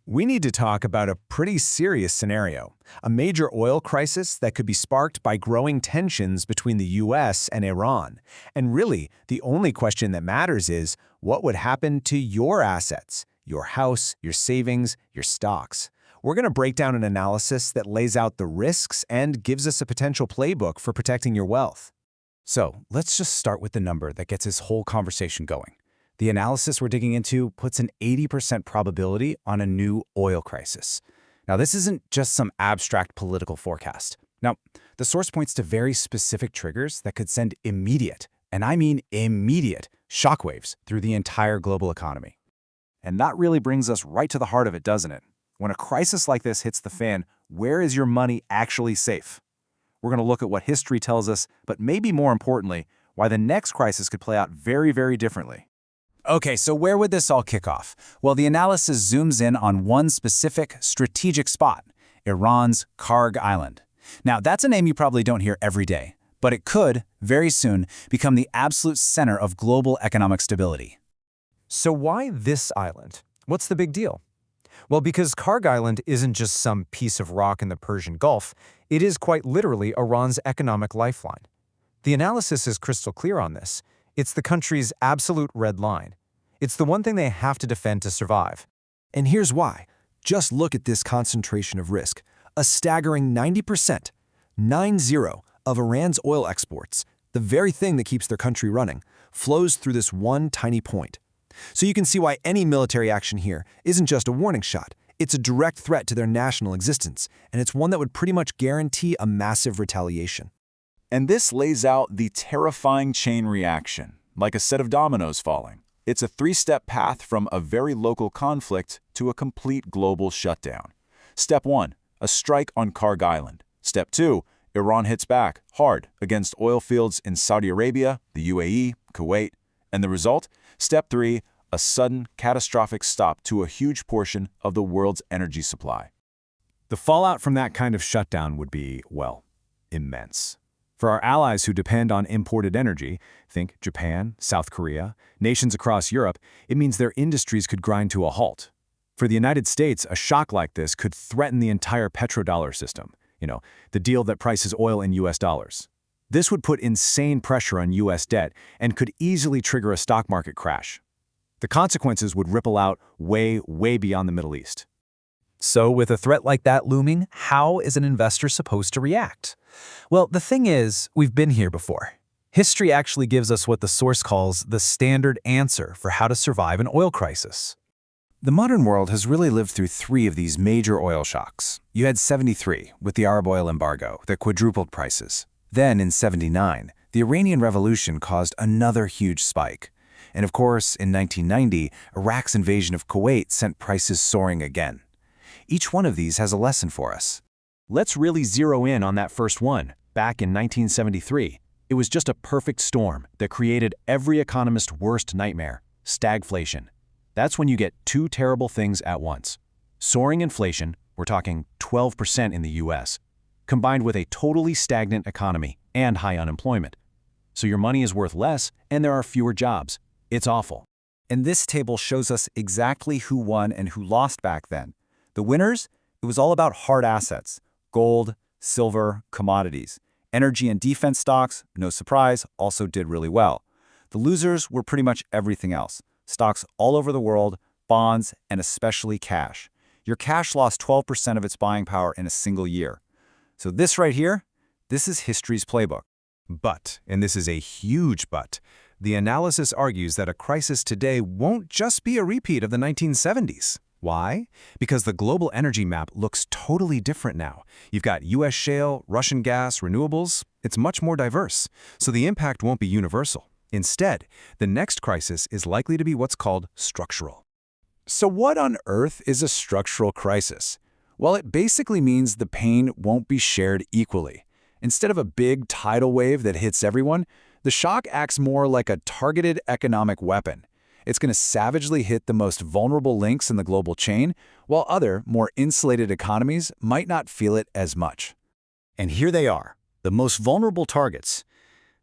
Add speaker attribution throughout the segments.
Speaker 1: We need to talk about a pretty serious scenario, a major oil crisis that could be sparked by growing tensions between the US and Iran. And really, the only question that matters is, what would happen to your assets, your house, your savings, your stocks? We're going to break down an analysis that lays out the risks and gives us a potential playbook for protecting your wealth.
Speaker 2: So let's just start with the number that gets this whole conversation going. The analysis we're digging into puts an 80% probability on a new oil crisis. Now, this isn't just some abstract political forecast. Now, the source points to very specific triggers that could send immediate, and I mean immediate, shockwaves through the entire global economy. And that really brings us right to the heart of it, doesn't it? When a crisis like this hits the fan, where is your money actually safe? We're going to look at what history tells us, but maybe more importantly, why the next crisis could play out very, very differently. Okay, so where would this all kick off? Well, the analysis zooms in on one specific strategic spot, Iran's Kharg Island. Now, that's a name you probably don't hear every day, but it could, very soon, become the absolute center of global economic stability.
Speaker 3: So why this island? What's the big deal? Well, because Kharg Island isn't just some piece of rock in the Persian Gulf, it is quite literally Iran's economic lifeline. The analysis is crystal clear on this. It's the country's absolute red line. It's the one thing they have to defend to survive.
Speaker 4: And here's why. Just look at this concentration of risk. A staggering 90%, 9-0, of Iran's oil exports, the very thing that keeps their country running, flows through this one tiny point. So you can see why any military action here isn't just a warning shot. It's a direct threat to their national existence, and it's one that would pretty much guarantee a massive retaliation.
Speaker 5: And this lays out the terrifying chain reaction, like a set of dominoes falling. It's a three-step path from a very local conflict to a complete global shutdown. Step 1, a strike on Kharg Island. Step 2, Iran hits back hard against oil fields in Saudi Arabia, the UAE, Kuwait. And the result? Step 3, a sudden, catastrophic stop to a huge portion of the world's energy supply.
Speaker 1: The fallout from that kind of shutdown would be, well, immense. For our allies who depend on imported energy, think Japan, South Korea, nations across Europe, it means their industries could grind to a halt. For the United States, a shock like this could threaten the entire petrodollar system, the deal that prices oil in US dollars. This would put insane pressure on US debt and could easily trigger a stock market crash. The consequences would ripple out way, way beyond the Middle East.
Speaker 3: So with a threat like that looming, how is an investor supposed to react? Well, the thing is, we've been here before. History actually gives us what the source calls the standard answer for how to survive an oil crisis.
Speaker 2: The modern world has really lived through 3 of these major oil shocks. You had 73 with the Arab oil embargo that quadrupled prices. Then in 79, the Iranian Revolution caused another huge spike. And of course, in 1990, Iraq's invasion of Kuwait sent prices soaring again. Each one of these has a lesson for us.
Speaker 1: Let's really zero in on that first one, back in 1973. It was just a perfect storm that created every economist's worst nightmare, stagflation. That's when you get 2 terrible things at once. Soaring inflation, we're talking 12% in the US, combined with a totally stagnant economy and high unemployment. So your money is worth less and there are fewer jobs. It's awful.
Speaker 6: And this table shows us exactly who won and who lost back then. The winners, it was all about hard assets, gold, silver, commodities. Energy and defense stocks, no surprise, also did really well. The losers were pretty much everything else. Stocks all over the world, bonds, and especially cash. Your cash lost 12% of its buying power in a single year. So this right here, this is history's playbook.
Speaker 1: But, and this is a huge but, the analysis argues that a crisis today won't just be a repeat of the 1970s. Why? Because the global energy map looks totally different now. You've got US shale, Russian gas, renewables. It's much more diverse, so the impact won't be universal. Instead, the next crisis is likely to be what's called structural.
Speaker 2: So what on earth is a structural crisis? Well, it basically means the pain won't be shared equally. Instead of a big tidal wave that hits everyone, the shock acts more like a targeted economic weapon. It's going to savagely hit the most vulnerable links in the global chain, while other, more insulated economies might not feel it as much.
Speaker 6: And here they are, the most vulnerable targets.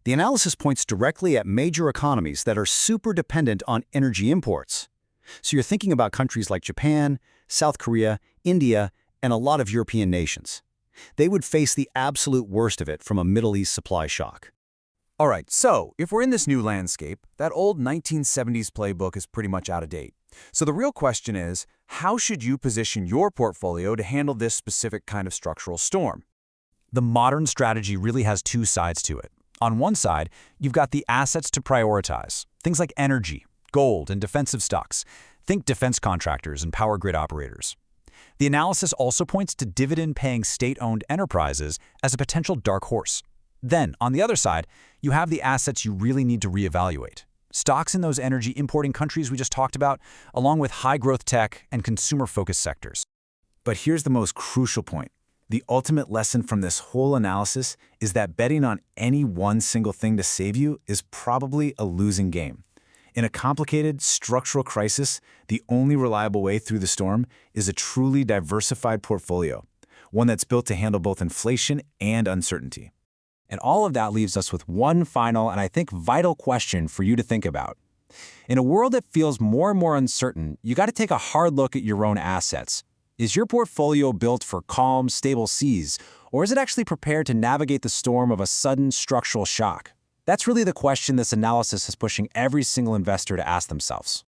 Speaker 2: The analysis points directly at major economies that are super dependent on energy imports. So you're thinking about countries like Japan, South Korea, India, and a lot of European nations. They would face the absolute worst of it from a Middle East supply shock.
Speaker 7: All right, so if we're in this new landscape, that old 1970s playbook is pretty much out of date. So the real question is, how should you position your portfolio to handle this specific kind of structural storm?
Speaker 3: The modern strategy really has two sides to it. On one side, you've got the assets to prioritize, things like energy, gold, and defensive stocks. Think defense contractors and power grid operators. The analysis also points to dividend-paying state-owned enterprises as a potential dark horse. Then, on the other side, you have the assets you really need to reevaluate. Stocks in those energy importing countries we just talked about, along with high-growth tech and consumer-focused sectors.
Speaker 2: But here's the most crucial point. The ultimate lesson from this whole analysis is that betting on any one single thing to save you is probably a losing game. In a complicated, structural crisis, the only reliable way through the storm is a truly diversified portfolio, one that's built to handle both inflation and uncertainty.
Speaker 1: And all of that leaves us with one final and I think vital question for you to think about. In a world that feels more and more uncertain, you got to take a hard look at your own assets. Is your portfolio built for calm, stable seas, or is it actually prepared to navigate the storm of a sudden structural shock? That's really the question this analysis is pushing every single investor to ask themselves.